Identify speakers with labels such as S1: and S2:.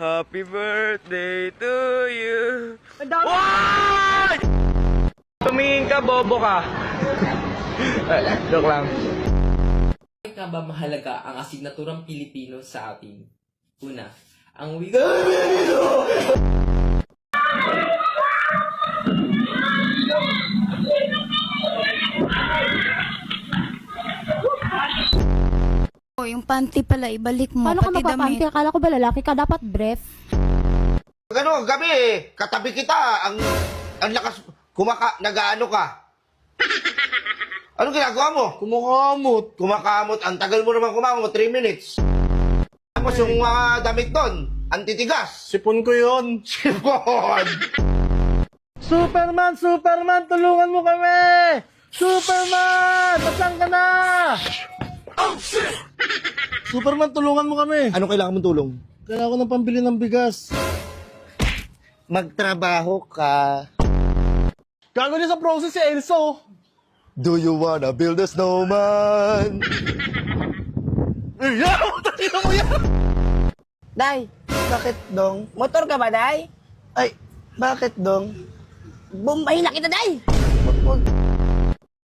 S1: Happy birthday to you.
S2: Ang dami.
S1: Why? Tumingin ka, bobo ka. Joke lang.
S3: Bakit nga ba mahalaga ang asignaturang Pilipino sa atin? Una, ang
S4: Oh, yung panty pala, ibalik mo.
S2: Paano ka
S4: pati
S2: magpapanty?
S4: damit.
S2: Akala ko ba lalaki ka? Dapat brief.
S5: Ano, gabi katabi kita, ang lakas, nag-aano ka. Anong ginagawa mo? Kumakamot. Ang tagal mo naman kumakamot, 3 minutes. Tapos yung mga damit doon, antitigas.
S1: Sipon ko yun.
S5: Sipon!
S1: Superman! Tulungan mo kami! Superman! Nasaan ka na? Oh, shit! Superman, tulungan mo kami.
S5: Ano kailangan mong tulong?
S1: Kailangan ko ng pambili ng bigas.
S5: Magtrabaho ka.
S1: Gago niya sa process si Elso.
S5: Do you wanna build a snowman?
S1: Tingnan mo yan!
S6: Day, bakit dong? Motor ka ba, Day?
S5: Ay, bakit dong?
S6: Bombahin na kita, Day!
S5: Wag